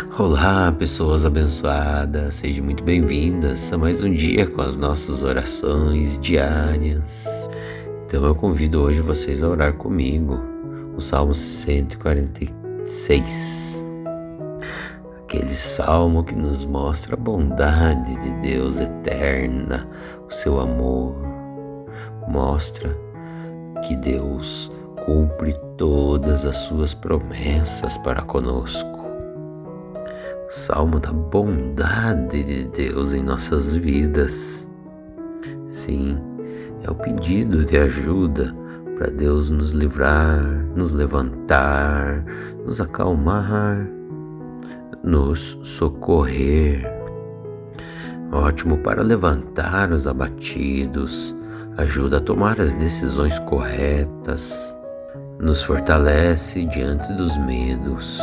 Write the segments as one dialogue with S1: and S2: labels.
S1: Olá, pessoas abençoadas, sejam muito bem-vindas a mais um dia com as nossas orações diárias. Então eu convido hoje vocês a orar comigo o Salmo 146, aquele salmo que nos mostra a bondade de Deus eterna, o seu amor, mostra que Deus cumpre todas as suas promessas para conosco. Salmo da bondade de Deus em nossas vidas. Sim, é o pedido de ajuda para Deus nos livrar, nos levantar, nos acalmar, nos socorrer. Ótimo para levantar os abatidos, ajuda a tomar as decisões corretas, nos fortalece diante dos medos.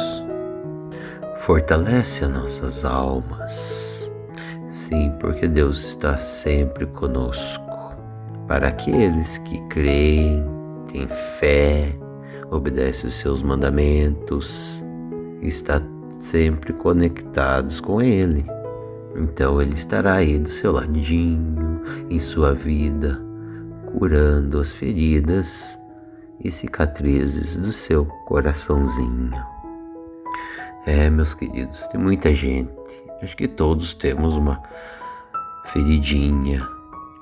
S1: Fortalece as nossas almas. Sim, porque Deus está sempre conosco. Para aqueles que creem, têm fé, obedecem os seus mandamentos, está sempre conectados com Ele. Então Ele estará aí do seu ladinho, em sua vida, curando as feridas e cicatrizes do seu coraçãozinho. Meus queridos, tem muita gente, acho que todos temos uma feridinha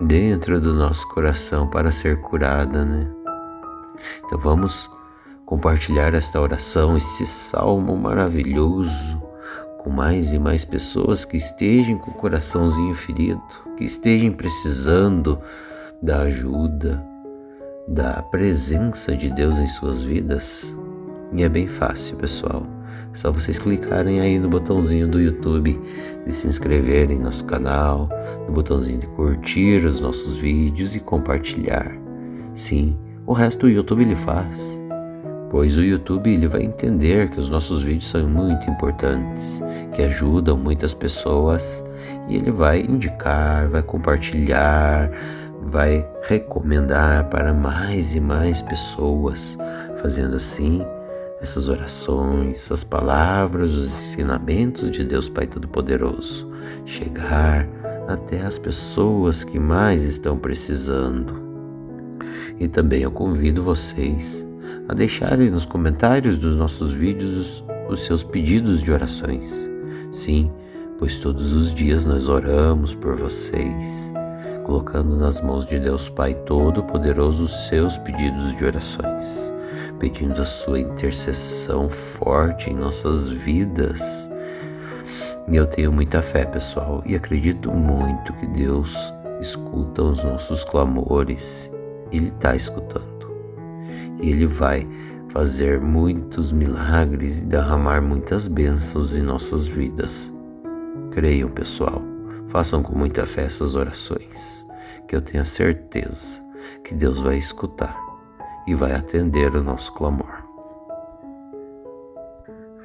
S1: dentro do nosso coração para ser curada, né? Então vamos compartilhar esta oração, esse salmo maravilhoso, com mais e mais pessoas que estejam com o coraçãozinho ferido, que estejam precisando da ajuda, da presença de Deus em suas vidas. E é bem fácil, pessoal. É só vocês clicarem aí no botãozinho do YouTube de se inscreverem no nosso canal, no botãozinho de curtir os nossos vídeos e compartilhar. Sim, o resto o YouTube ele faz, pois o YouTube ele vai entender que os nossos vídeos são muito importantes, que ajudam muitas pessoas, e ele vai indicar, vai compartilhar, vai recomendar para mais e mais pessoas, fazendo assim essas orações, essas palavras, os ensinamentos de Deus Pai Todo-Poderoso chegar até as pessoas que mais estão precisando. E também eu convido vocês a deixarem nos comentários dos nossos vídeos os seus pedidos de orações. Sim, pois todos os dias nós oramos por vocês, colocando nas mãos de Deus Pai Todo-Poderoso os seus pedidos de orações, pedindo a sua intercessão forte em nossas vidas. E eu tenho muita fé, pessoal, e acredito muito que Deus escuta os nossos clamores. Ele está escutando. E Ele vai fazer muitos milagres e derramar muitas bênçãos em nossas vidas. Creiam, pessoal. Façam com muita fé essas orações, que eu tenho a certeza que Deus vai escutar e vai atender o nosso clamor.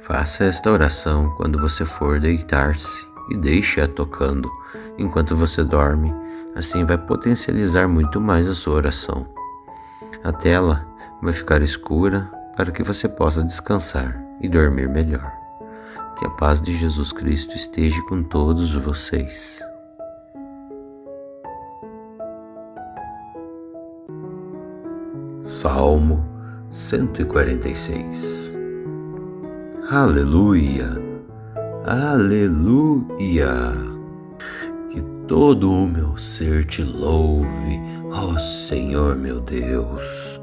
S1: Faça esta oração quando você for deitar-se e deixe-a tocando enquanto você dorme. Assim vai potencializar muito mais a sua oração. A tela vai ficar escura para que você possa descansar e dormir melhor. Que a paz de Jesus Cristo esteja com todos vocês. Salmo 146. Aleluia, aleluia. Que todo o meu ser te louve, ó Senhor meu Deus.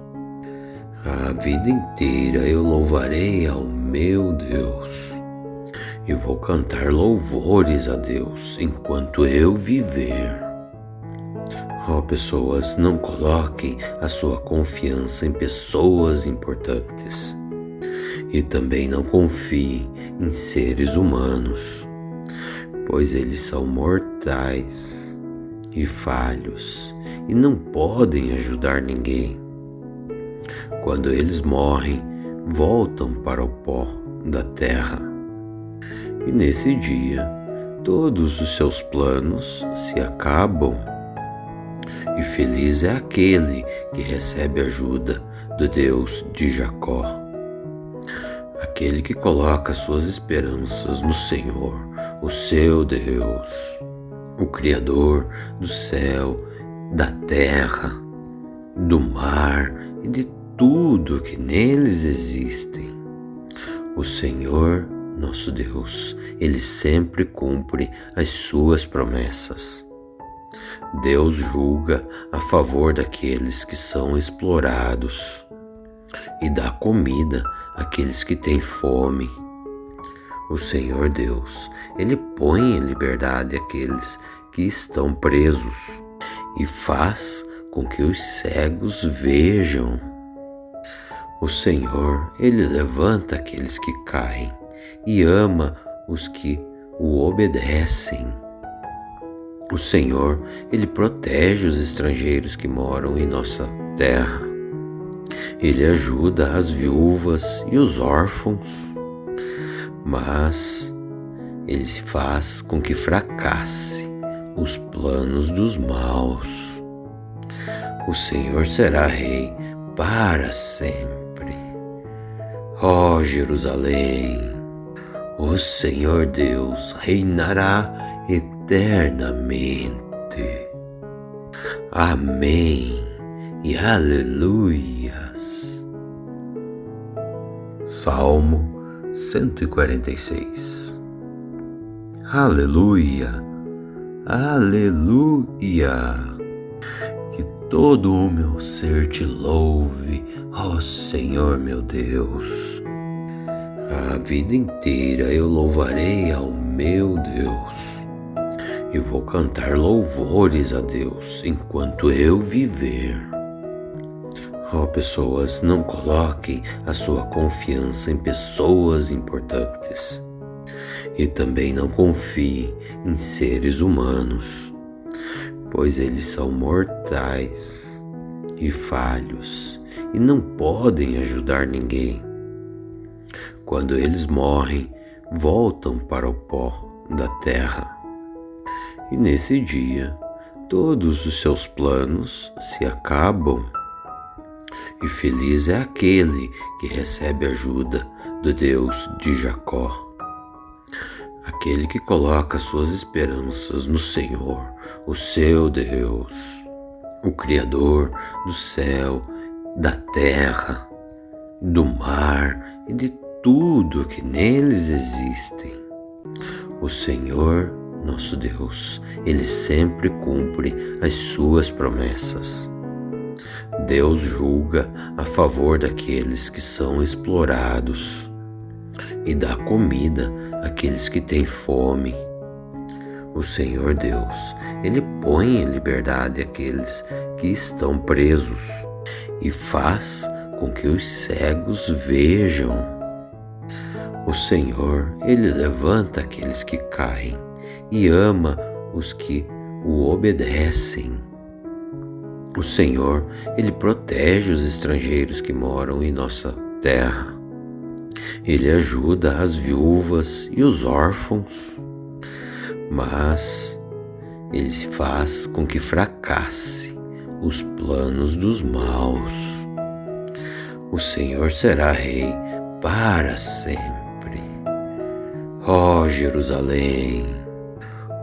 S1: A vida inteira eu louvarei ao meu Deus e vou cantar louvores a Deus enquanto eu viver. Ó, pessoas, não coloquem a sua confiança em pessoas importantes e também não confiem em seres humanos, pois eles são mortais e falhos e não podem ajudar ninguém. Quando eles morrem, voltam para o pó da terra. E nesse dia, todos os seus planos se acabam. E feliz é aquele que recebe ajuda do Deus de Jacó. Aquele que coloca suas esperanças no Senhor, o seu Deus, o Criador do céu, da terra, do mar e de tudo que neles existem. O Senhor, nosso Deus, Ele sempre cumpre as suas promessas. Deus julga a favor daqueles que são explorados e dá comida àqueles que têm fome. O Senhor Deus, Ele põe em liberdade aqueles que estão presos e faz com que os cegos vejam. O Senhor, Ele levanta aqueles que caem e ama os que o obedecem. O Senhor, Ele protege os estrangeiros que moram em nossa terra. Ele ajuda as viúvas e os órfãos, mas Ele faz com que fracasse os planos dos maus. O Senhor será rei para sempre. Ó Jerusalém, o Senhor Deus reinará eternamente. Amém e aleluias. Salmo 146. Aleluia, aleluia. Que todo o meu ser te louve, ó Senhor meu Deus. A vida inteira eu louvarei ao meu Deus e vou cantar louvores a Deus enquanto eu viver. Ó pessoas, não coloquem a sua confiança em pessoas importantes e também não confiem em seres humanos, pois eles são mortais e falhos e não podem ajudar ninguém. Quando eles morrem, voltam para o pó da terra. E nesse dia, todos os seus planos se acabam. E feliz é aquele que recebe ajuda do Deus de Jacó. Aquele que coloca suas esperanças no Senhor, o seu Deus, o Criador do céu, da terra, do mar e de tudo que neles existem. O Senhor, nosso Deus, Ele sempre cumpre as suas promessas. Deus julga a favor daqueles que são explorados e dá comida àqueles que têm fome. O Senhor Deus, Ele põe em liberdade aqueles que estão presos e faz com que os cegos vejam. O Senhor, Ele levanta aqueles que caem e ama os que o obedecem. O Senhor, Ele protege os estrangeiros que moram em nossa terra. Ele ajuda as viúvas e os órfãos, mas Ele faz com que fracasse os planos dos maus. O Senhor será rei para sempre. Ó Jerusalém,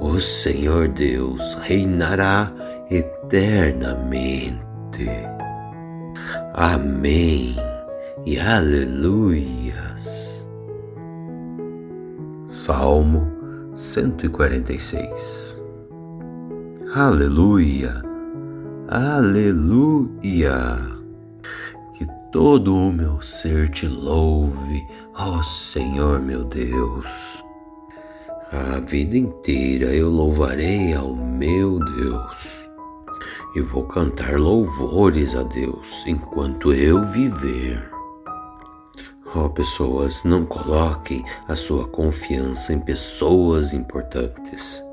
S1: o Senhor Deus reinará eternamente. Amém e aleluias. Salmo 146. Aleluia, aleluia. Que todo o meu ser te louve, ó Senhor meu Deus. A vida inteira eu louvarei ao meu Deus e vou cantar louvores a Deus enquanto eu viver. Ó pessoas, não coloquem a sua confiança em pessoas importantes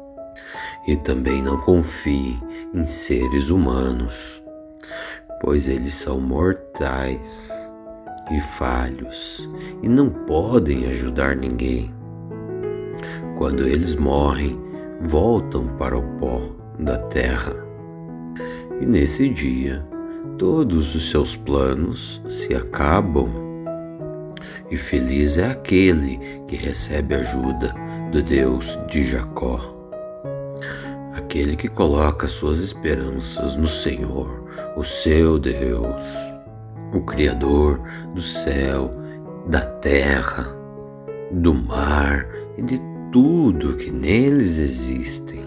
S1: e também não confiem em seres humanos, pois eles são mortais e falhos e não podem ajudar ninguém. Quando eles morrem, voltam para o pó da terra. E nesse dia, todos os seus planos se acabam. e feliz é aquele que recebe ajuda do Deus de Jacó. Aquele que coloca suas esperanças no Senhor, o seu Deus, o Criador do céu, da terra, do mar e de tudo que neles existem.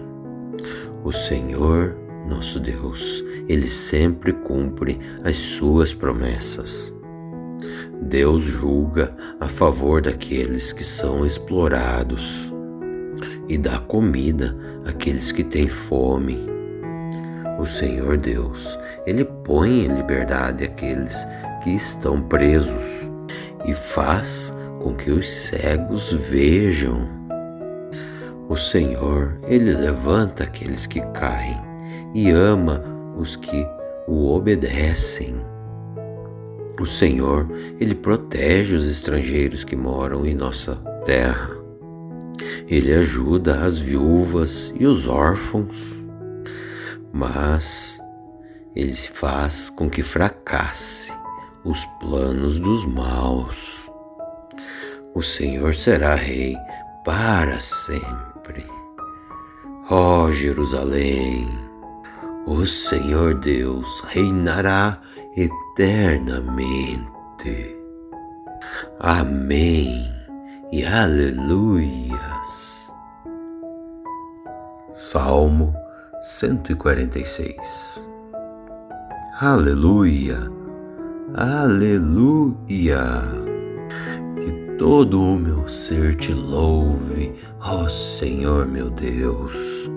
S1: O Senhor, nosso Deus, Ele sempre cumpre as suas promessas. Deus julga a favor daqueles que são explorados e dá comida àqueles que têm fome. O Senhor Deus, Ele põe em liberdade aqueles que estão presos e faz com que os cegos vejam. O Senhor, Ele levanta aqueles que caem e ama os que o obedecem. O Senhor, Ele protege os estrangeiros que moram em nossa terra. Ele ajuda as viúvas e os órfãos, mas Ele faz com que fracasse os planos dos maus. O Senhor será rei para sempre. Ó Jerusalém, o Senhor Deus reinará eternamente. Amém e aleluias. Salmo 146. Aleluia, aleluia. Que todo o meu ser te louve, ó Senhor meu Deus.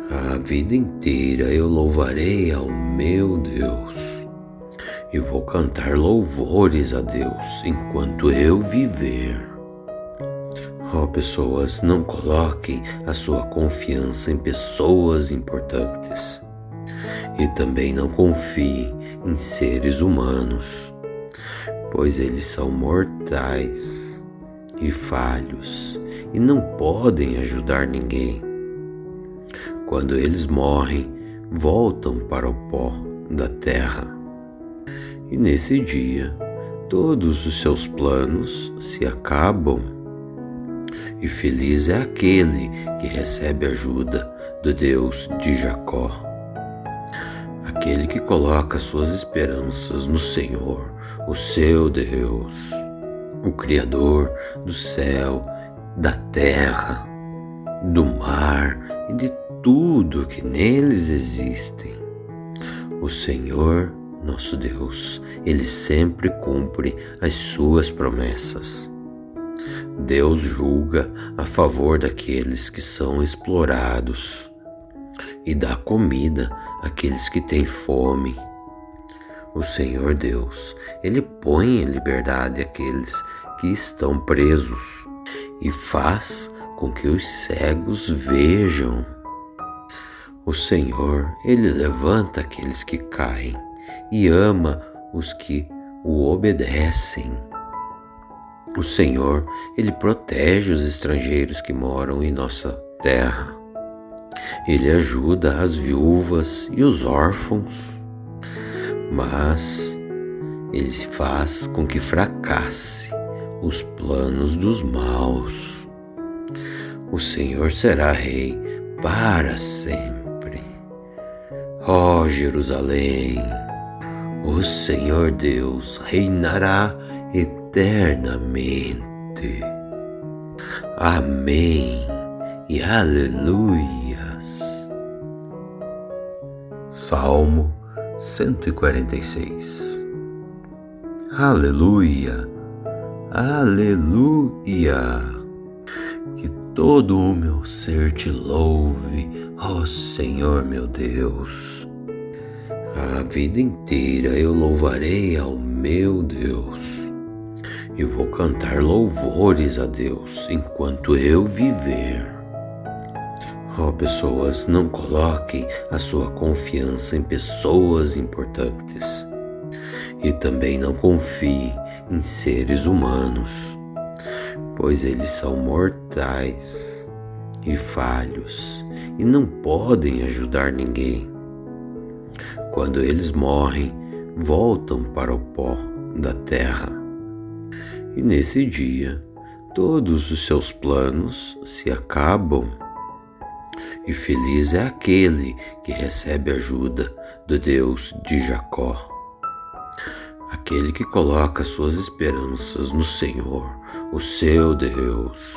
S1: A vida inteira eu louvarei ao meu Deus e vou cantar louvores a Deus enquanto eu viver. Ó pessoas, não coloquem a sua confiança em pessoas importantes e também não confiem em seres humanos, pois eles são mortais e falhos e não podem ajudar ninguém. Quando eles morrem, voltam para o pó da terra. E nesse dia, todos os seus planos se acabam. E feliz é aquele que recebe ajuda do Deus de Jacó. Aquele que coloca suas esperanças no Senhor, o seu Deus, o Criador do céu, da terra, do mar e de tudo que neles existem. O Senhor, nosso Deus, Ele sempre cumpre as suas promessas. Deus julga a favor daqueles que são explorados e dá comida àqueles que têm fome. O Senhor Deus, Ele põe em liberdade aqueles que estão presos e faz com que os cegos vejam. O Senhor, Ele levanta aqueles que caem e ama os que o obedecem. O Senhor, Ele protege os estrangeiros que moram em nossa terra. Ele ajuda as viúvas e os órfãos, mas Ele faz com que fracasse os planos dos maus. O Senhor será rei para sempre. Ó Jerusalém, o Senhor Deus reinará eternamente. Amém e aleluias. Salmo 146. Aleluia, aleluia. Que todo o meu ser te louve, ó Senhor meu Deus. A vida inteira eu louvarei ao meu Deus e vou cantar louvores a Deus enquanto eu viver. Ó pessoas, não coloquem a sua confiança em pessoas importantes e também não confiem em seres humanos, pois eles são mortais e falhos e não podem ajudar ninguém. Quando eles morrem, voltam para o pó da terra. E nesse dia, todos os seus planos se acabam. E feliz é aquele que recebe ajuda do Deus de Jacó. Aquele que coloca suas esperanças no Senhor, o seu Deus,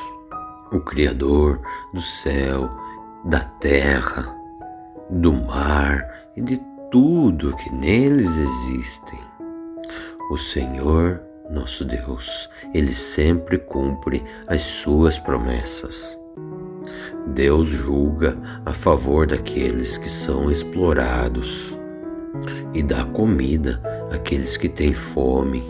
S1: o Criador do céu, da terra, do mar e de tudo que neles existem. O Senhor, nosso Deus, Ele sempre cumpre as suas promessas. Deus julga a favor daqueles que são explorados e dá comida àqueles que têm fome.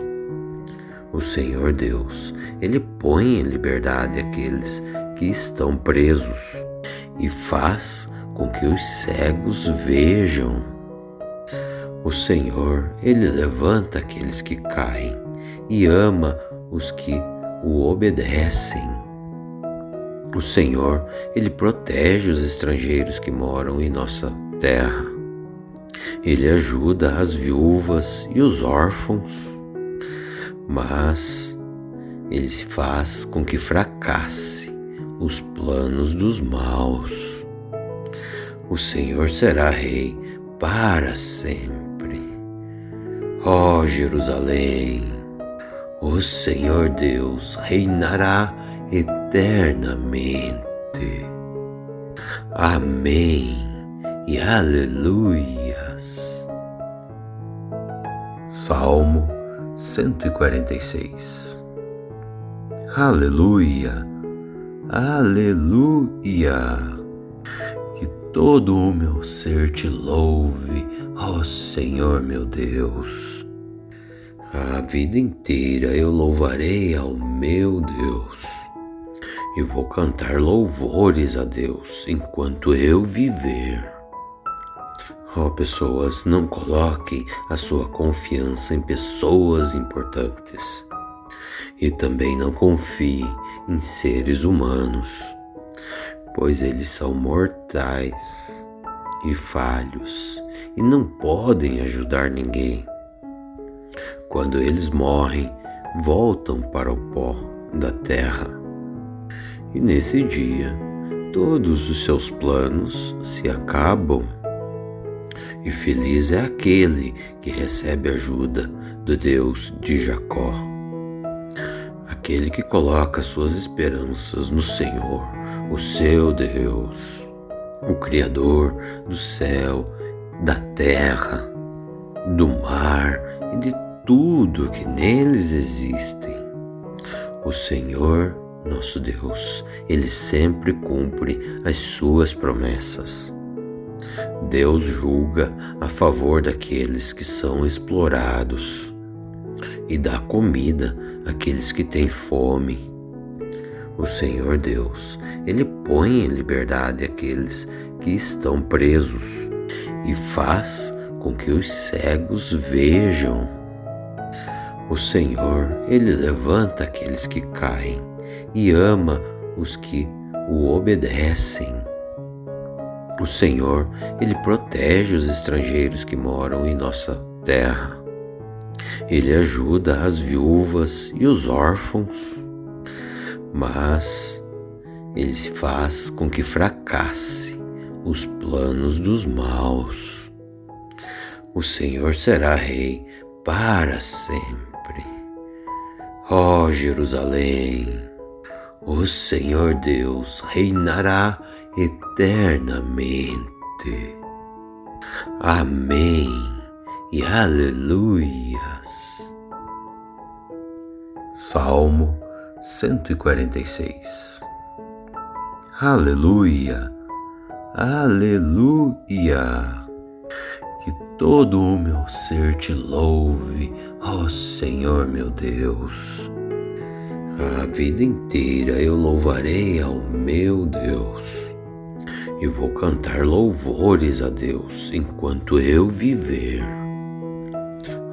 S1: O Senhor Deus, Ele põe em liberdade aqueles que estão presos e faz com que os cegos vejam. O Senhor, Ele levanta aqueles que caem e ama os que o obedecem. O Senhor, Ele protege os estrangeiros que moram em nossa terra. Ele ajuda as viúvas e os órfãos, mas Ele faz com que fracasse os planos dos maus. O Senhor será rei para sempre. Ó Jerusalém, o Senhor Deus reinará eternamente. Amém e aleluias. Salmo 146. Aleluia, aleluia. Que todo o meu ser te louve, ó Senhor meu Deus. A vida inteira eu louvarei ao meu Deus e vou cantar louvores a Deus enquanto eu viver. Ó pessoas, não coloquem a sua confiança em pessoas importantes e também não confiem em seres humanos, pois eles são mortais e falhos e não podem ajudar ninguém. Quando eles morrem, voltam para o pó da terra. E nesse dia, todos os seus planos se acabam. E feliz é aquele que recebe ajuda do Deus de Jacó. Aquele que coloca suas esperanças no Senhor, o seu Deus, o Criador do céu, da terra, do mar e de tudo que neles existem. O Senhor, nosso Deus, Ele sempre cumpre as suas promessas. Deus julga a favor daqueles que são explorados e dá comida àqueles que têm fome. O Senhor Deus, Ele põe em liberdade aqueles que estão presos e faz com que os cegos vejam. O Senhor, Ele levanta aqueles que caem e ama os que o obedecem. O Senhor, Ele protege os estrangeiros que moram em nossa terra. Ele ajuda as viúvas e os órfãos, mas Ele faz com que fracasse os planos dos maus. O Senhor será rei para sempre. Ó Jerusalém, o Senhor Deus reinará eternamente. Amém e aleluias. Salmo 146. Aleluia, aleluia. Que todo o meu ser te louve, ó Senhor meu Deus. A vida inteira eu louvarei ao meu Deus e vou cantar louvores a Deus enquanto eu viver.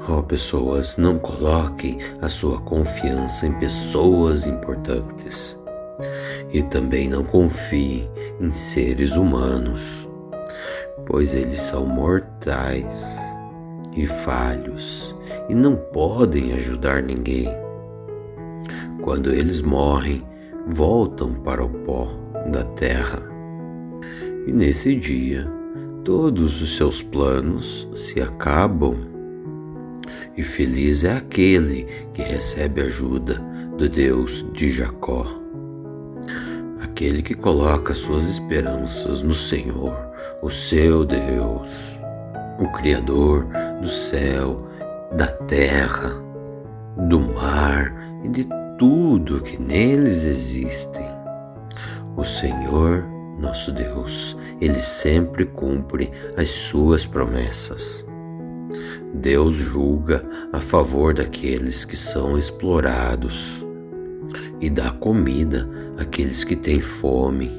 S1: Ó pessoas, não coloquem a sua confiança em pessoas importantes e também não confiem em seres humanos, pois eles são mortais e falhos e não podem ajudar ninguém. quando eles morrem, voltam para o pó da terra. E nesse dia, todos os seus planos se acabam. E feliz é aquele que recebe ajuda do Deus de Jacó. Aquele que coloca suas esperanças no Senhor, o seu Deus, o Criador do céu, da terra, do mar e de tudo que neles existem. O Senhor, nosso Deus, Ele sempre cumpre as suas promessas. Deus julga a favor daqueles que são explorados e dá comida àqueles que têm fome.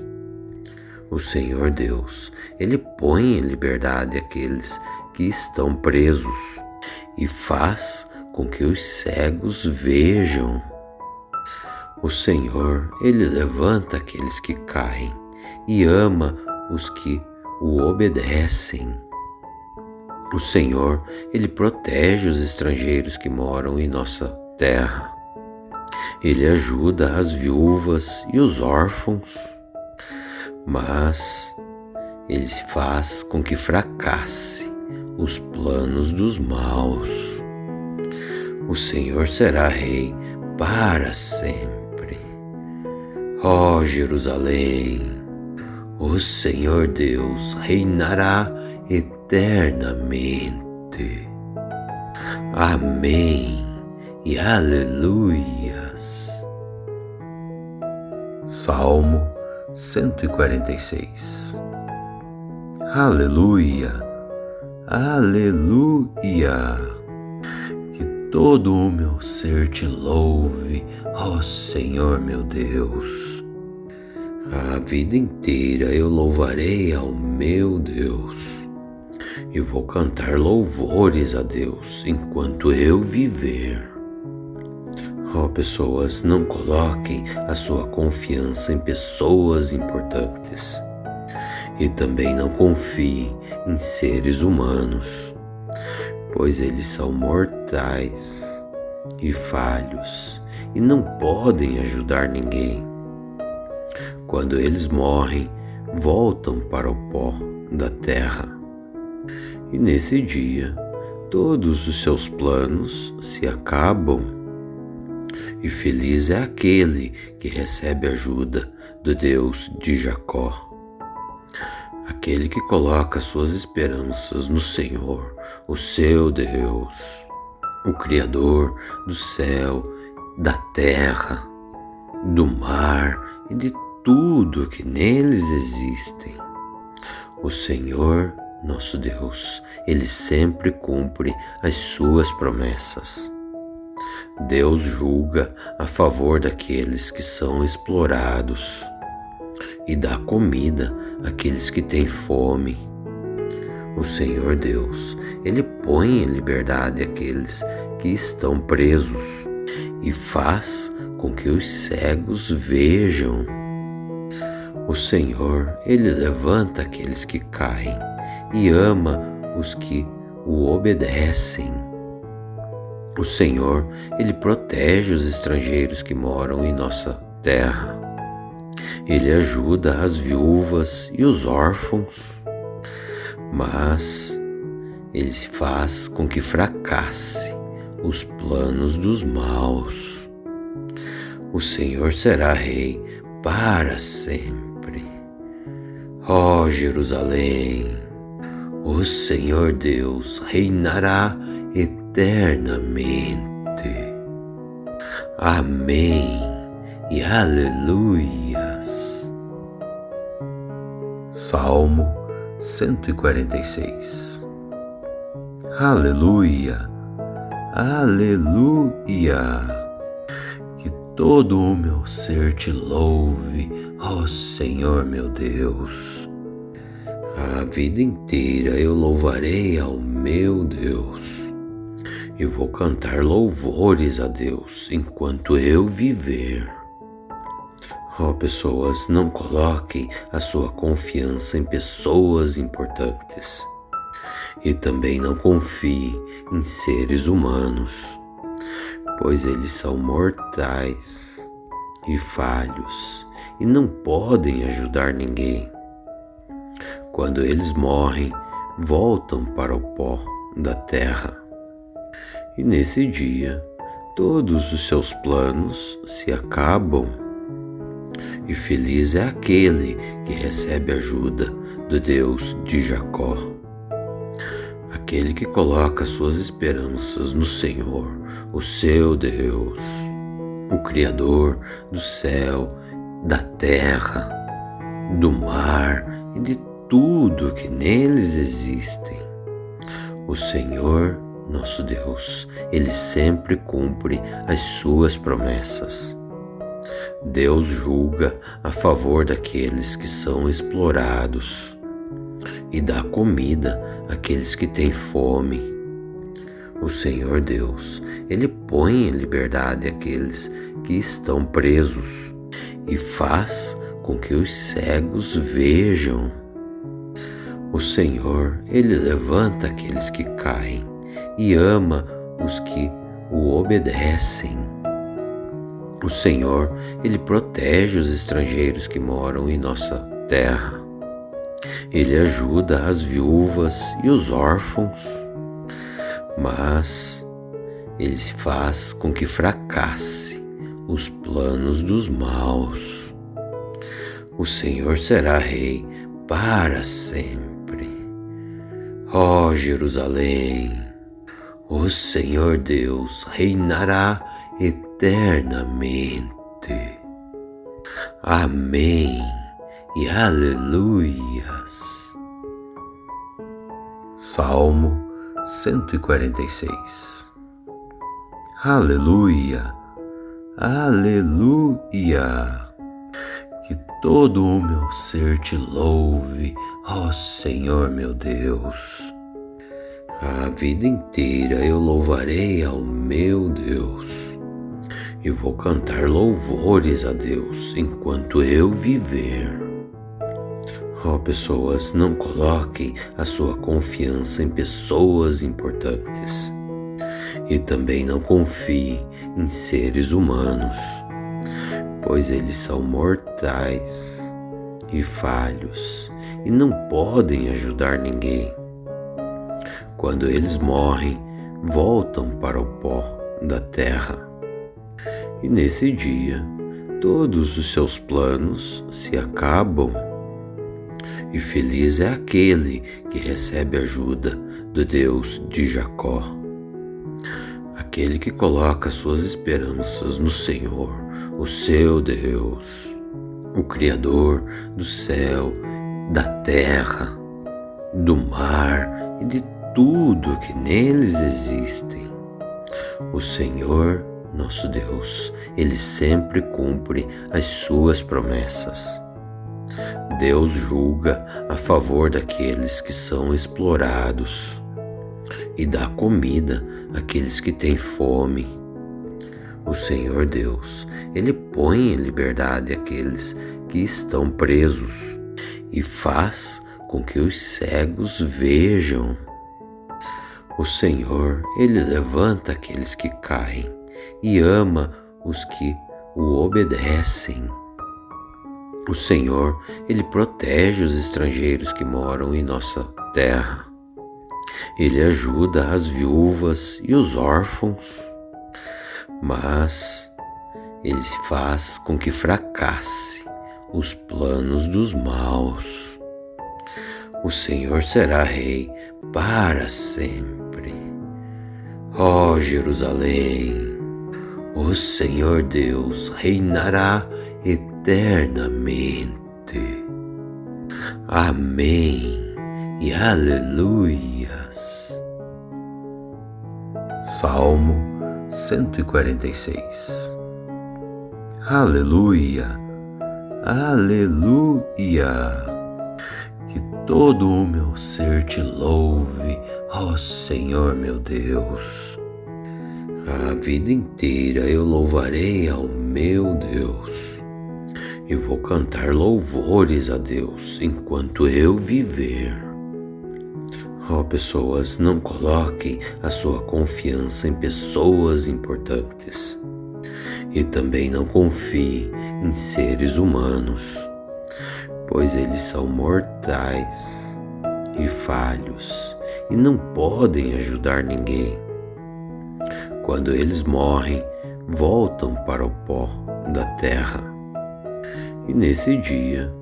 S1: O Senhor Deus, Ele põe em liberdade aqueles que estão presos e faz com que os cegos vejam. O Senhor, Ele levanta aqueles que caem e ama os que o obedecem. O Senhor, Ele protege os estrangeiros que moram em nossa terra. Ele ajuda as viúvas e os órfãos, mas Ele faz com que fracasse os planos dos maus. O Senhor será rei para sempre. Ó Jerusalém, o Senhor Deus reinará eternamente. Amém e aleluias. Salmo 146. Aleluia, aleluia. Que todo o meu ser te louve, ó Senhor meu Deus. A vida inteira eu louvarei ao meu Deus e vou cantar louvores a Deus enquanto eu viver. Ó pessoas, não coloquem a sua confiança em pessoas importantes e também não confiem em seres humanos, pois eles são mortais e falhos e não podem ajudar ninguém. Quando eles morrem, voltam para o pó da terra. E nesse dia, todos os seus planos se acabam. E feliz é aquele que recebe ajuda do Deus de Jacó. Aquele que coloca suas esperanças no Senhor, o seu Deus, o Criador do céu, da terra, do mar e de tudo que neles existem. O Senhor, nosso Deus, Ele sempre cumpre as suas promessas. Deus julga a favor daqueles que são explorados e dá comida àqueles que têm fome. O Senhor Deus, Ele põe em liberdade aqueles que estão presos e faz com que os cegos vejam. O Senhor, Ele levanta aqueles que caem e ama os que o obedecem. O Senhor, Ele protege os estrangeiros que moram em nossa terra. Ele ajuda as viúvas e os órfãos, mas Ele faz com que fracasse os planos dos maus. O Senhor será rei para sempre. Ó Jerusalém, o Senhor Deus reinará eternamente. Amém e aleluias. Salmo 146. Aleluia, aleluia. Que todo o meu ser te louve, ó Senhor meu Deus. A vida inteira eu louvarei ao meu Deus e vou cantar louvores a Deus enquanto eu viver. Ó pessoas, não coloquem a sua confiança em pessoas importantes e também não confiem em seres humanos, pois eles são mortais e falhos e não podem ajudar ninguém. Quando eles morrem, voltam para o pó da terra. E nesse dia, todos os seus planos se acabam. E feliz é aquele que recebe ajuda do Deus de Jacó. Aquele que coloca suas esperanças no Senhor, o seu Deus, o Criador do céu, da terra, do mar e de tudo que neles existem. O Senhor, nosso Deus, Ele sempre cumpre as suas promessas. Deus julga a favor daqueles que são explorados e dá comida àqueles que têm fome. O Senhor Deus, Ele põe em liberdade aqueles que estão presos e faz com que os cegos vejam. O Senhor, Ele levanta aqueles que caem e ama os que o obedecem. O Senhor, Ele protege os estrangeiros que moram em nossa terra. Ele ajuda as viúvas e os órfãos, mas Ele faz com que fracasse os planos dos maus. O Senhor será rei para sempre. Ó Jerusalém, o Senhor Deus reinará eternamente. Amém e aleluias. Salmo 146. Aleluia, aleluia. Que todo o meu ser te louve, ó Senhor meu Deus. A vida inteira eu louvarei ao meu Deus e vou cantar louvores a Deus enquanto eu viver. Ó pessoas, não coloquem a sua confiança em pessoas importantes e também não confiem em seres humanos, pois eles são mortais e falhos e não podem ajudar ninguém. Quando eles morrem, voltam para o pó da terra. E nesse dia, todos os seus planos se acabam. E feliz é aquele que recebe ajuda do Deus de Jacó. Aquele que coloca suas esperanças no Senhor, o seu Deus, o Criador do céu, da terra, do mar e de tudo que neles existem. O Senhor, nosso Deus, Ele sempre cumpre as suas promessas. Deus julga a favor daqueles que são explorados e dá comida àqueles que têm fome. O Senhor Deus, Ele põe em liberdade aqueles que estão presos e faz com que os cegos vejam. O Senhor, Ele levanta aqueles que caem e ama os que o obedecem. O Senhor, Ele protege os estrangeiros que moram em nossa terra. Ele ajuda as viúvas e os órfãos, mas Ele faz com que fracasse os planos dos maus. O Senhor será rei para sempre. Ó Jerusalém, o Senhor Deus reinará eternamente. Amém e aleluias. Salmo 146. Aleluia, aleluia. Que todo o meu ser te louve, ó Senhor meu Deus. A vida inteira eu louvarei ao meu Deus e vou cantar louvores a Deus enquanto eu viver. Ó pessoas, não coloquem a sua confiança em pessoas importantes E também não confie em seres humanos, pois eles são mortais e falhos e não podem ajudar ninguém. Quando eles morrem, voltam para o pó da terra. E nesse dia,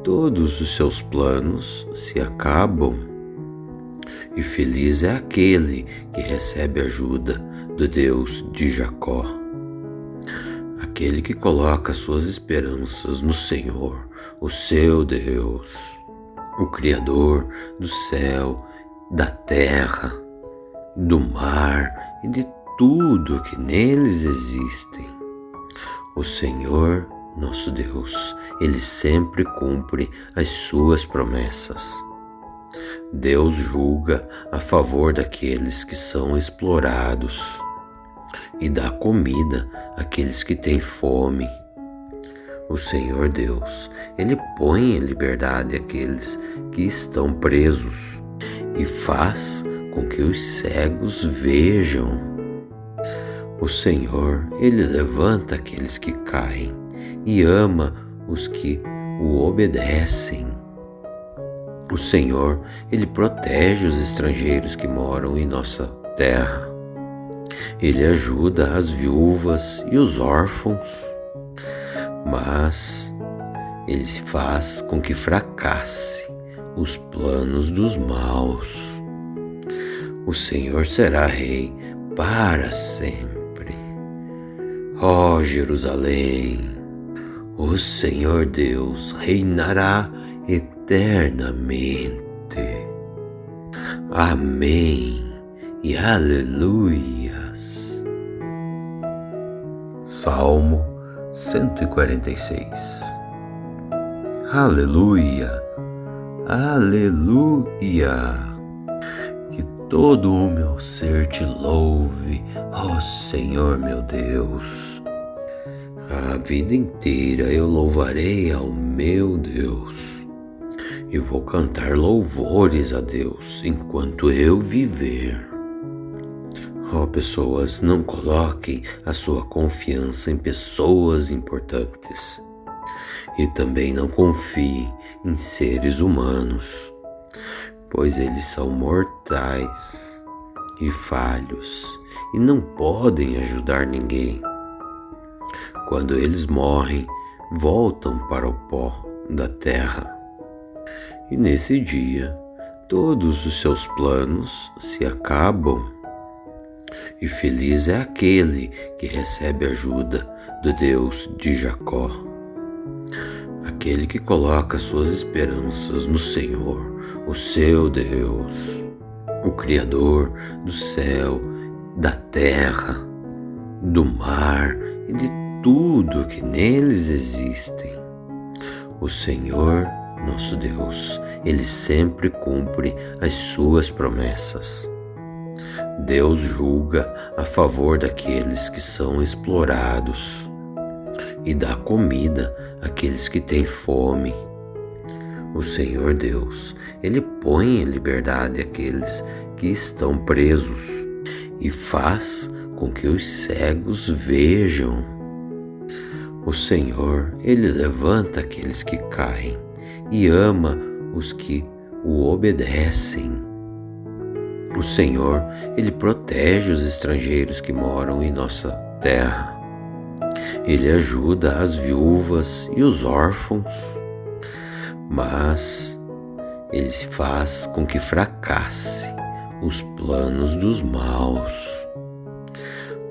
S1: todos os seus planos se acabam. E feliz é aquele que recebe ajuda do Deus de Jacó. Aquele que coloca suas esperanças no Senhor, o seu Deus, o Criador do céu, da terra, do mar e de tudo que neles existem. O Senhor, nosso Deus, Ele sempre cumpre as suas promessas. Deus julga a favor daqueles que são explorados e dá comida àqueles que têm fome. O Senhor Deus, Ele põe em liberdade aqueles que estão presos e faz com que os cegos vejam. O Senhor, Ele levanta aqueles que caem e ama os que o obedecem. O Senhor, Ele protege os estrangeiros que moram em nossa terra. Ele ajuda as viúvas e os órfãos, mas Ele faz com que fracasse os planos dos maus. O Senhor será rei para sempre. Ó Jerusalém, o Senhor Deus reinará eternamente. Amém e aleluias. Salmo 146. Aleluia, aleluia. Que todo o meu ser te louve, ó Senhor meu Deus. A vida inteira eu louvarei ao meu Deus e vou cantar louvores a Deus enquanto eu viver. Ó pessoas, não coloquem a sua confiança em pessoas importantes e também não confiem em seres humanos, pois eles são mortais e falhos e não podem ajudar ninguém. Quando eles morrem, voltam para o pó da terra. E nesse dia, todos os seus planos se acabam. E feliz é aquele que recebe ajuda do Deus de Jacó. Aquele que coloca suas esperanças no Senhor, o seu Deus, o Criador do céu, da terra, do mar e de tudo que neles existem. O Senhor, nosso Deus, Ele sempre cumpre as suas promessas. Deus julga a favor daqueles que são explorados e dá comida àqueles que têm fome. O Senhor Deus, Ele põe em liberdade aqueles que estão presos e faz com que os cegos vejam. O Senhor, Ele levanta aqueles que caem e ama os que o obedecem. O Senhor, Ele protege os estrangeiros que moram em nossa terra. Ele ajuda as viúvas e os órfãos, mas Ele faz com que fracasse os planos dos maus.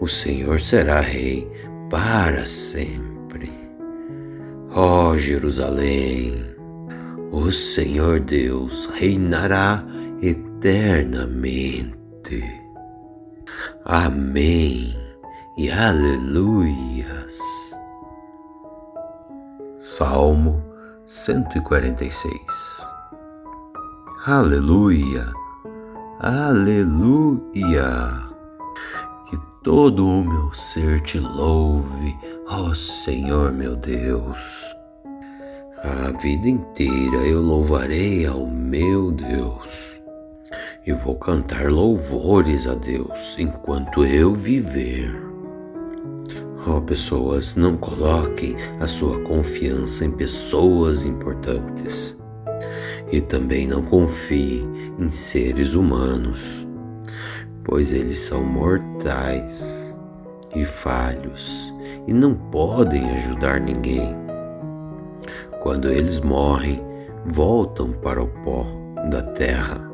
S1: O Senhor será rei para sempre. Ó Jerusalém, o Senhor Deus reinará eternamente. Amém e aleluias. Salmo 146. Aleluia, aleluia. Que todo o meu ser te louve, ó Senhor meu Deus. A vida inteira eu louvarei ao meu Deus e vou cantar louvores a Deus enquanto eu viver. Ó, pessoas, não coloquem a sua confiança em pessoas importantes e também não confiem em seres humanos, pois eles são mortais e falhos e não podem ajudar ninguém. Quando eles morrem, voltam para o pó da terra.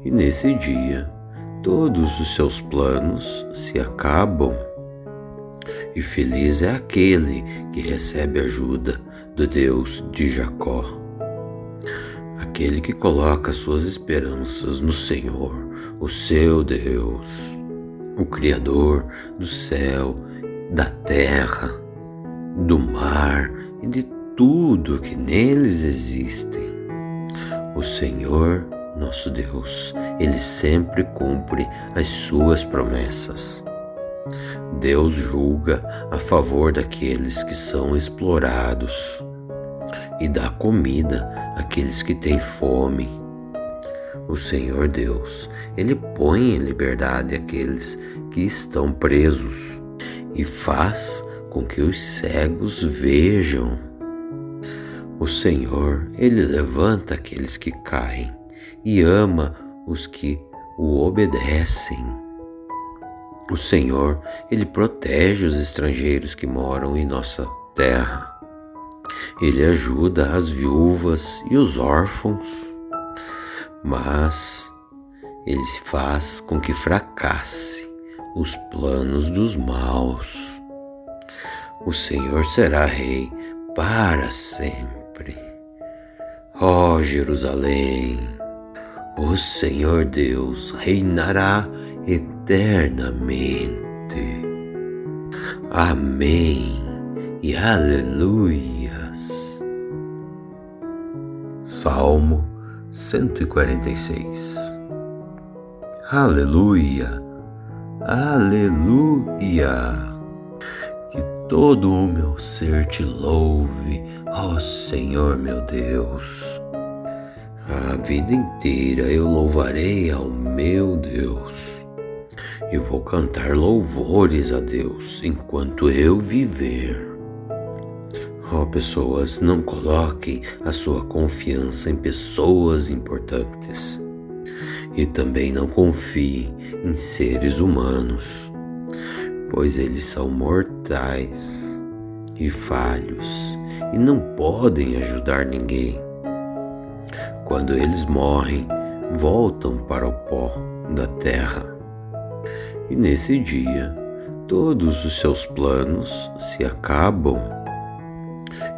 S1: E nesse dia, todos os seus planos se acabam. E feliz é aquele que recebe ajuda do Deus de Jacó, aquele que coloca suas esperanças no Senhor, o seu Deus, o Criador do céu, da terra, do mar e de tudo que neles existem. O Senhor, nosso Deus, Ele sempre cumpre as suas promessas. Deus julga a favor daqueles que são explorados e dá comida àqueles que têm fome. O Senhor Deus, Ele põe em liberdade aqueles que estão presos e faz com que os cegos vejam. O Senhor, Ele levanta aqueles que caem e ama os que o obedecem. O Senhor, Ele protege os estrangeiros que moram em nossa terra. Ele ajuda as viúvas e os órfãos, mas Ele faz com que fracasse os planos dos maus. O Senhor será rei para sempre. Ó Jerusalém, o Senhor Deus reinará eternamente. Amém e aleluias. Salmo 146. Aleluia, aleluia. Que todo o meu ser te louve, ó Senhor meu Deus. A vida inteira eu louvarei ao meu Deus e vou cantar louvores a Deus enquanto eu viver. Ó, pessoas, não coloquem a sua confiança em pessoas importantes e também não confiem em seres humanos, pois eles são mortais e falhos e não podem ajudar ninguém. Quando eles morrem, voltam para o pó da terra. E nesse dia, todos os seus planos se acabam.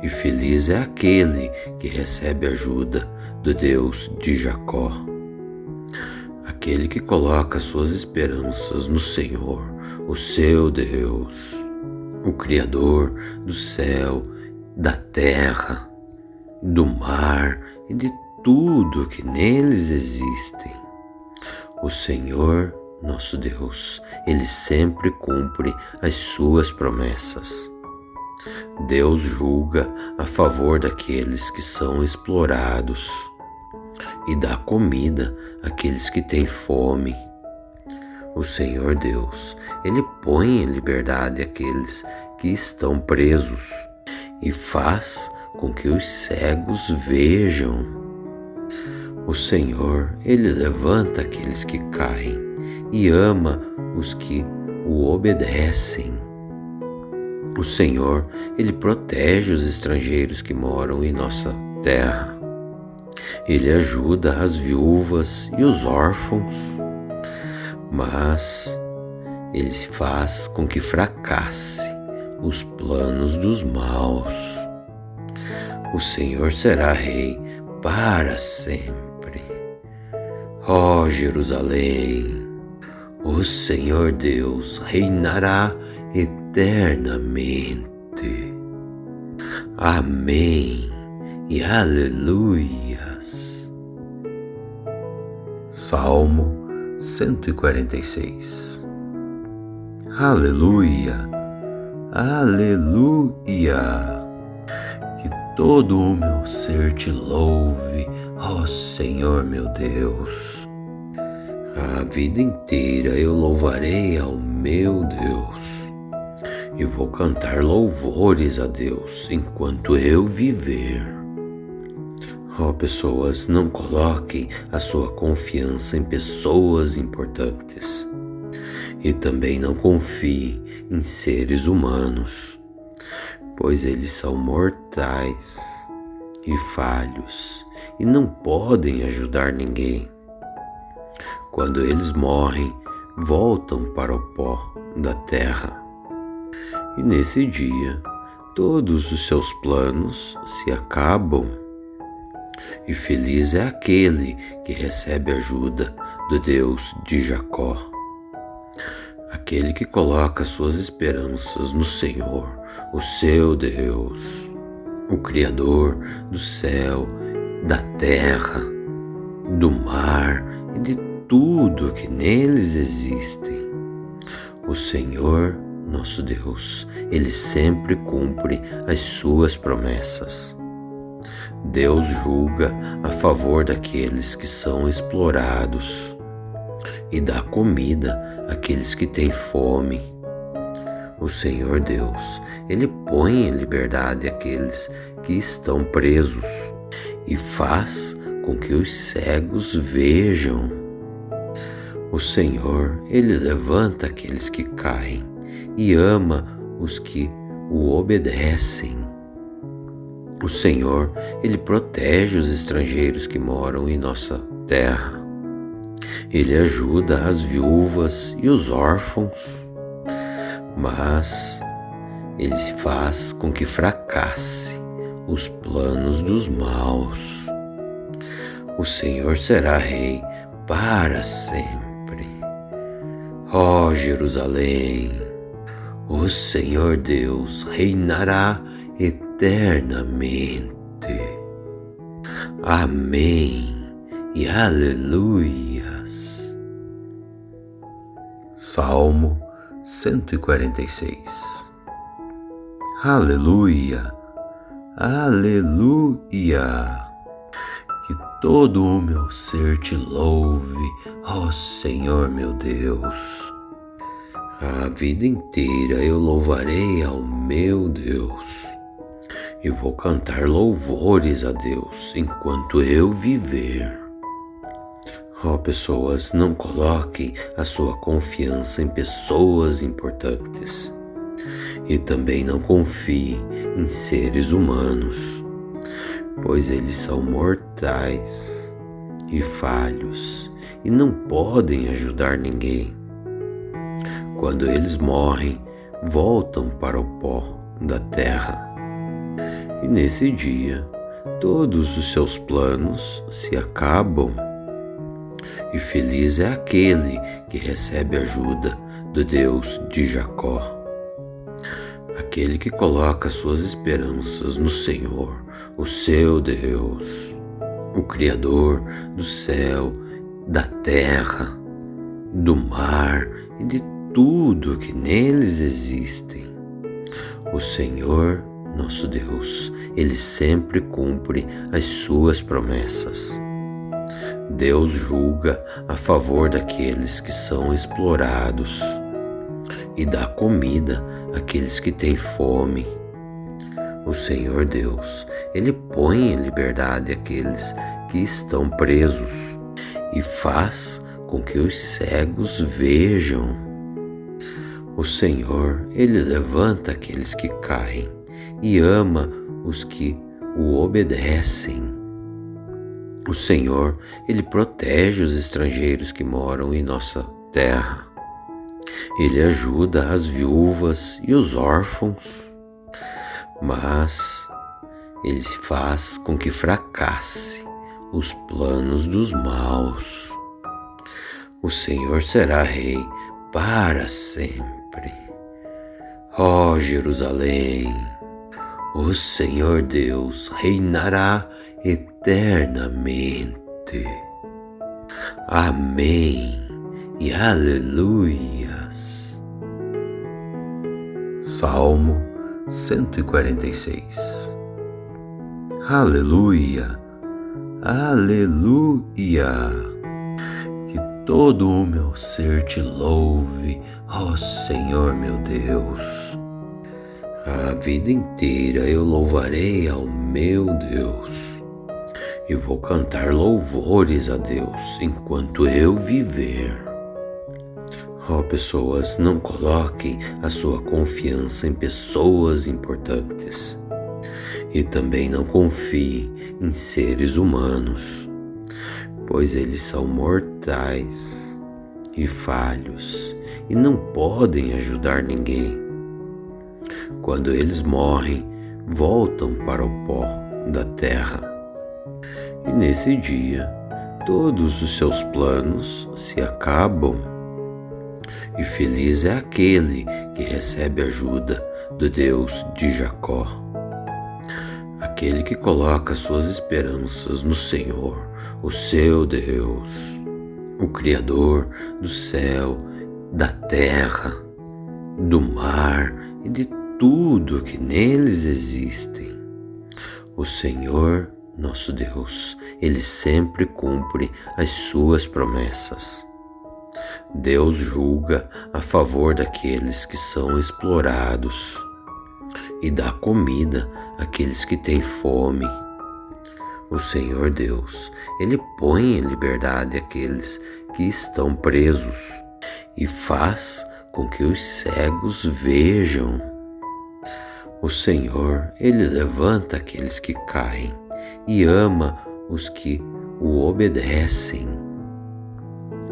S1: E feliz é aquele que recebe ajuda do Deus de Jacó, aquele que coloca suas esperanças no Senhor, o seu Deus, o Criador do céu, da terra, do mar e de tudo que neles existem. O Senhor, nosso Deus, Ele sempre cumpre as suas promessas. Deus julga a favor daqueles que são explorados e dá comida àqueles que têm fome. O Senhor Deus, Ele põe em liberdade aqueles que estão presos e faz com que os cegos vejam. O Senhor, Ele levanta aqueles que caem e ama os que o obedecem. O Senhor, Ele protege os estrangeiros que moram em nossa terra. Ele ajuda as viúvas e os órfãos, mas Ele faz com que fracasse os planos dos maus. O Senhor será rei para sempre. Ó Jerusalém, o Senhor Deus reinará eternamente. Amém e aleluias. Salmo 146. Aleluia, aleluia. Que todo o meu ser te louve, ó Senhor meu Deus. A vida inteira eu louvarei ao meu Deus e vou cantar louvores a Deus enquanto eu viver. Ó, pessoas, não coloquem a sua confiança em pessoas importantes e também não confiem em seres humanos, pois eles são mortais e falhos e não podem ajudar ninguém. Quando eles morrem, voltam para o pó da terra. E nesse dia, todos os seus planos se acabam. E feliz é aquele que recebe ajuda do Deus de Jacó. Aquele que coloca suas esperanças no Senhor, o seu Deus, o Criador do céu, da terra, do mar e de tudo que neles existem. O Senhor, nosso Deus, Ele sempre cumpre as suas promessas. Deus julga a favor daqueles que são explorados e dá comida àqueles que têm fome. O Senhor Deus, Ele põe em liberdade aqueles que estão presos e faz com que os cegos vejam. O Senhor, Ele levanta aqueles que caem e ama os que o obedecem. O Senhor, Ele protege os estrangeiros que moram em nossa terra. Ele ajuda as viúvas e os órfãos, mas Ele faz com que fracasse os planos dos maus. O Senhor será rei para sempre. Ó Jerusalém, o Senhor Deus reinará eternamente. Amém e aleluias. Salmo 146. Aleluia, aleluia. Que todo o meu ser te louve, ó Senhor meu Deus. A vida inteira eu louvarei ao meu Deus e vou cantar louvores a Deus enquanto eu viver. Ó, pessoas, não coloquem a sua confiança em pessoas importantes e também não confiem em seres humanos, pois eles são mortais e falhos e não podem ajudar ninguém. Quando eles morrem, voltam para o pó da terra. E nesse dia, todos os seus planos se acabam. E feliz é aquele que recebe ajuda do Deus de Jacó. Aquele que coloca suas esperanças no Senhor, o seu Deus, o Criador do céu, da terra, do mar e de tudo que neles existem. O Senhor, nosso Deus, Ele sempre cumpre as suas promessas. Deus julga a favor daqueles que são explorados e dá comida àqueles que têm fome. O Senhor Deus, Ele põe em liberdade aqueles que estão presos e faz com que os cegos vejam. O Senhor, Ele levanta aqueles que caem e ama os que o obedecem. O Senhor, Ele protege os estrangeiros que moram em nossa terra. Ele ajuda as viúvas e os órfãos, mas Ele faz com que fracasse os planos dos maus. O Senhor será rei para sempre. Ó Jerusalém, o Senhor Deus reinará eternamente. Amém e aleluias. Salmo 146. Aleluia, aleluia. Que todo o meu ser te louve, ó Senhor meu Deus. A vida inteira eu louvarei ao meu Deus e vou cantar louvores a Deus enquanto eu viver. Ó, pessoas, não coloquem a sua confiança em pessoas importantes e também não confiem em seres humanos, pois eles são mortais e falhos e não podem ajudar ninguém. Quando eles morrem, voltam para o pó da terra. E nesse dia, todos os seus planos se acabam. E feliz é aquele que recebe ajuda do Deus de Jacó. Aquele que coloca suas esperanças no Senhor, o seu Deus, o Criador do céu, da terra, do mar e de tudo que neles existem. O Senhor, nosso Deus, Ele sempre cumpre as suas promessas. Deus julga a favor daqueles que são explorados e dá comida àqueles que têm fome. O Senhor Deus, Ele põe em liberdade aqueles que estão presos e faz com que os cegos vejam. O Senhor, Ele levanta aqueles que caem e ama os que o obedecem.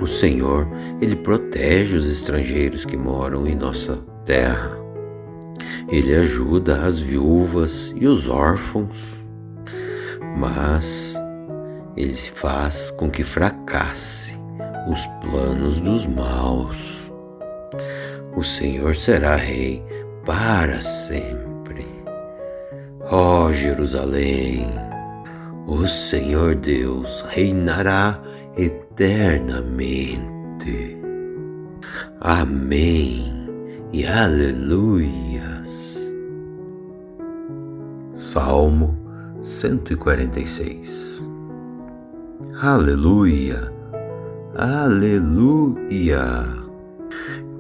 S1: O Senhor, Ele protege os estrangeiros que moram em nossa terra. Ele ajuda as viúvas e os órfãos, mas Ele faz com que fracasse os planos dos maus. O Senhor será rei para sempre. Ó Jerusalém, o Senhor Deus reinará eternamente. Amém e aleluias. Salmo 146. Aleluia, aleluia.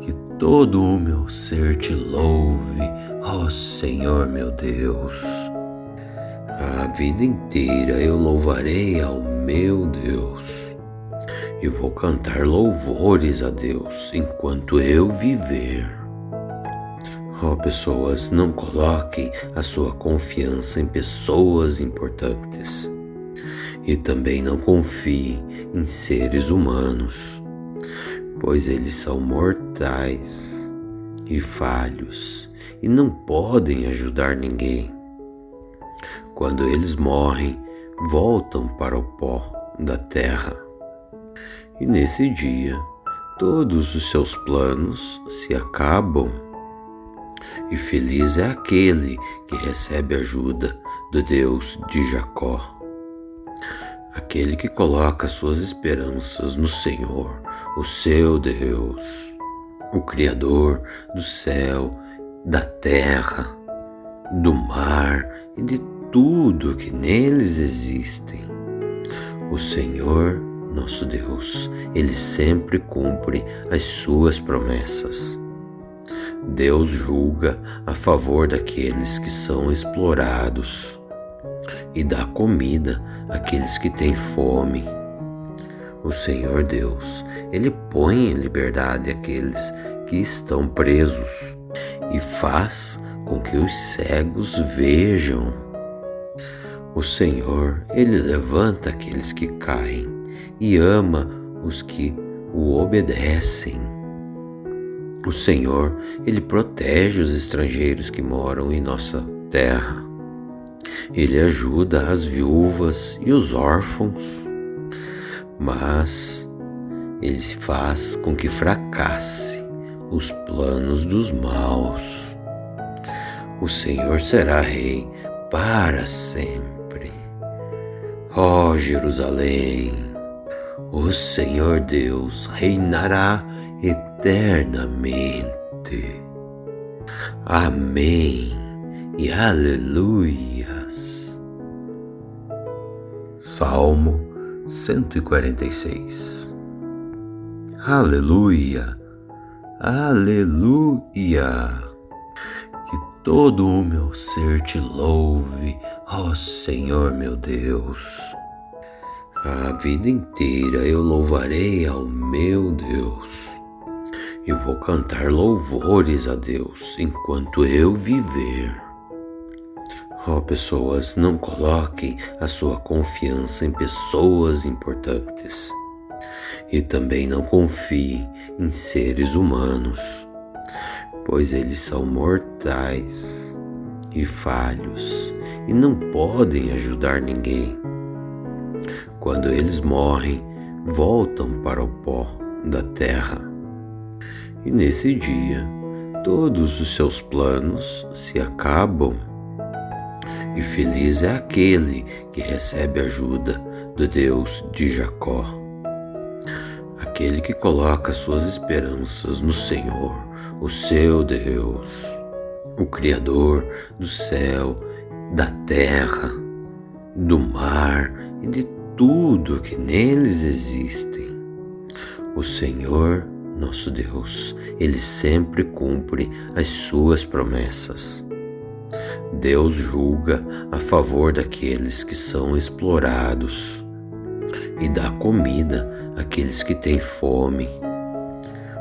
S1: Que todo o meu ser te louve, ó Senhor meu Deus. A vida inteira eu louvarei ao meu Deus e vou cantar louvores a Deus enquanto eu viver. Ó, pessoas, não coloquem a sua confiança em pessoas importantes e também não confiem em seres humanos, pois eles são mortais e falhos e não podem ajudar ninguém. Quando eles morrem, voltam para o pó da terra. E nesse dia, todos os seus planos se acabam. E feliz é aquele que recebe ajuda do Deus de Jacó. Aquele que coloca suas esperanças no Senhor, o seu Deus, o Criador do céu, da terra, do mar e de tudo que neles existem. O Senhor, nosso Deus, Ele sempre cumpre as suas promessas. Deus julga a favor daqueles que são explorados e dá comida àqueles que têm fome. O Senhor Deus, Ele põe em liberdade aqueles que estão presos e faz com que os cegos vejam. O Senhor, Ele levanta aqueles que caem e ama os que o obedecem. O Senhor, Ele protege os estrangeiros que moram em nossa terra. Ele ajuda as viúvas e os órfãos, mas Ele faz com que fracasse os planos dos maus. O Senhor será rei para sempre. Ó Jerusalém, o Senhor Deus reinará eternamente. Amém e aleluias. Salmo 146. Aleluia, aleluia. Que todo o meu ser te louve, ó Senhor meu Deus. A vida inteira eu louvarei ao meu Deus e vou cantar louvores a Deus enquanto eu viver. Ó pessoas, não coloquem a sua confiança em pessoas importantes e também não confiem em seres humanos, pois eles são mortais e falhos e não podem ajudar ninguém. Quando eles morrem, voltam para o pó da terra. E nesse dia, todos os seus planos se acabam. E feliz é aquele que recebe ajuda do Deus de Jacó. Aquele que coloca suas esperanças no Senhor, o seu Deus, o Criador do céu, da terra, do mar e de tudo que neles existem. O Senhor, nosso Deus, Ele sempre cumpre as suas promessas. Deus julga a favor daqueles que são explorados e dá comida àqueles que têm fome.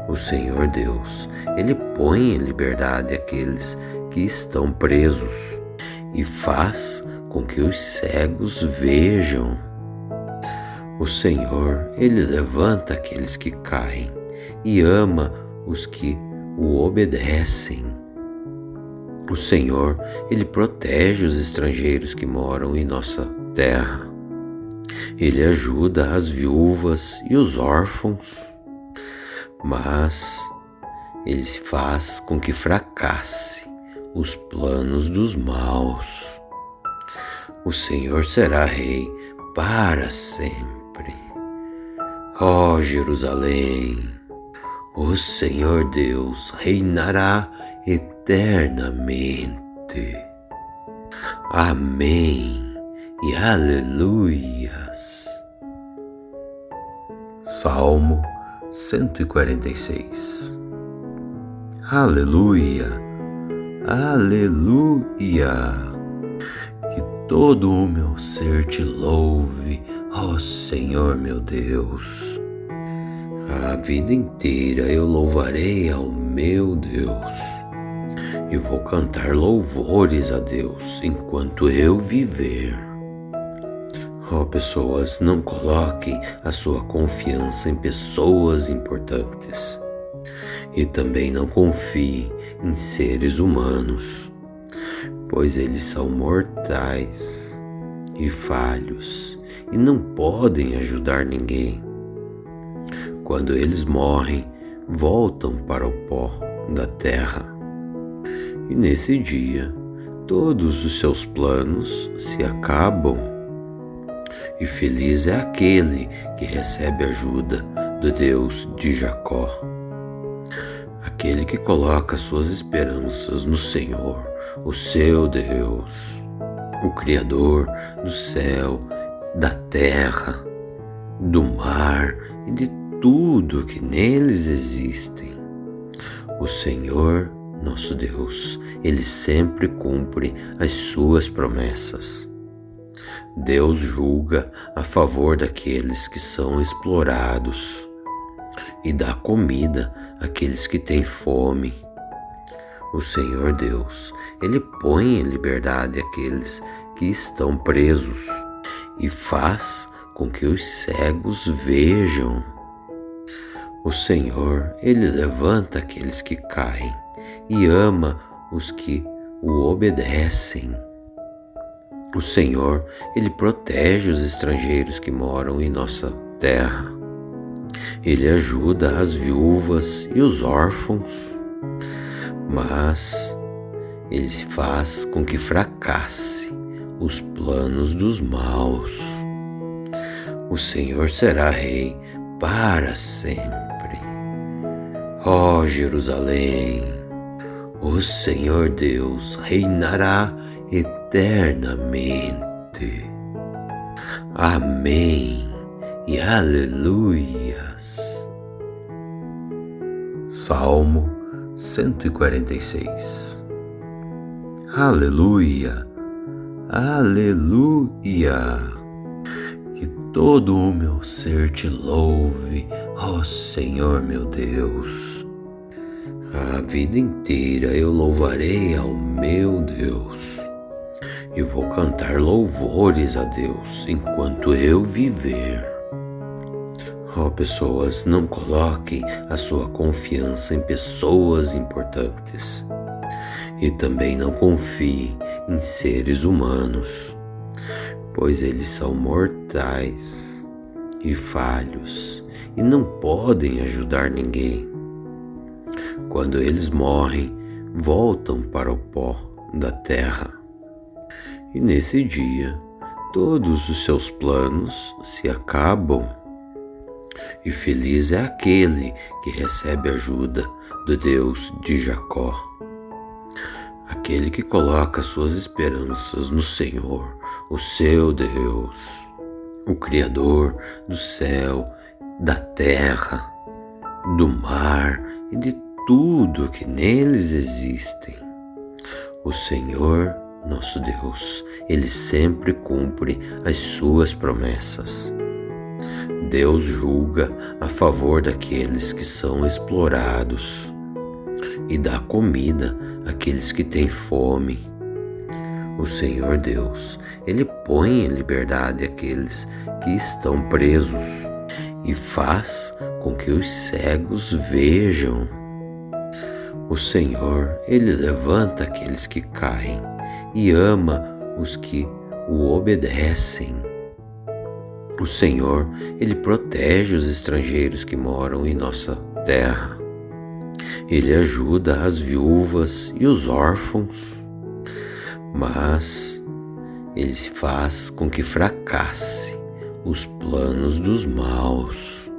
S1: O Senhor Deus, Ele põe em liberdade aqueles que estão presos e faz com que os cegos vejam. O Senhor, Ele levanta aqueles que caem e ama os que o obedecem. O Senhor, Ele protege os estrangeiros que moram em nossa terra. Ele ajuda as viúvas e os órfãos, mas Ele faz com que fracasse os planos dos maus. O Senhor será rei para sempre. Ó Jerusalém, o Senhor Deus reinará eternamente. Amém e aleluias. Salmo 146. Aleluia, aleluia. Que todo o meu ser te louve, ó Senhor meu Deus. A vida inteira eu louvarei ao meu Deus e vou cantar louvores a Deus enquanto eu viver. Ó pessoas, não coloquem a sua confiança em pessoas importantes e também não confiem em seres humanos, pois eles são mortais e falhos e não podem ajudar ninguém. Quando eles morrem, voltam para o pó da terra. E nesse dia, todos os seus planos se acabam. E feliz é aquele que recebe ajuda do Deus de Jacó. Aquele que coloca suas esperanças no Senhor, o seu Deus, o Criador do céu, da terra, do mar e de tudo que neles existem. O Senhor, nosso Deus, Ele sempre cumpre as suas promessas. Deus julga a favor daqueles que são explorados e dá comida àqueles que têm fome. O Senhor Deus, Ele põe em liberdade aqueles que estão presos e faz com que os cegos vejam. O Senhor, Ele levanta aqueles que caem e ama os que o obedecem. O Senhor, Ele protege os estrangeiros que moram em nossa terra. Ele ajuda as viúvas e os órfãos, mas Ele faz com que fracasse os planos dos maus. O Senhor será rei para sempre. Ó Jerusalém, o Senhor Deus reinará eternamente. Amém e aleluias. Salmo 146. Aleluia, aleluia. Que todo o meu ser te louve, ó Senhor meu Deus. A vida inteira eu louvarei ao meu Deus e vou cantar louvores a Deus enquanto eu viver. Ó pessoas, não coloquem a sua confiança em pessoas importantes e também não confiem em seres humanos, pois eles são mortais e falhos e não podem ajudar ninguém. Quando eles morrem, voltam para o pó da terra. E nesse dia, todos os seus planos se acabam. E feliz é aquele que recebe ajuda do Deus de Jacó. Aquele que coloca suas esperanças no Senhor, o seu Deus, o Criador do céu, da terra, do mar e de tudo que neles existem. O Senhor, nosso Deus, Ele sempre cumpre as suas promessas. Deus julga a favor daqueles que são explorados e dá comida àqueles que têm fome. O Senhor Deus, Ele põe em liberdade aqueles que estão presos e faz com que os cegos vejam. O Senhor, Ele levanta aqueles que caem e ama os que o obedecem. O Senhor, Ele protege os estrangeiros que moram em nossa terra. Ele ajuda as viúvas e os órfãos, mas Ele faz com que fracasse os planos dos maus.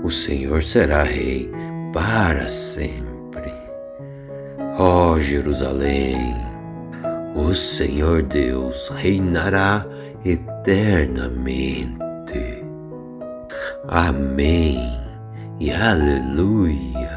S1: O Senhor será rei para sempre. Ó Jerusalém, o Senhor Deus reinará eternamente. Amém e aleluia.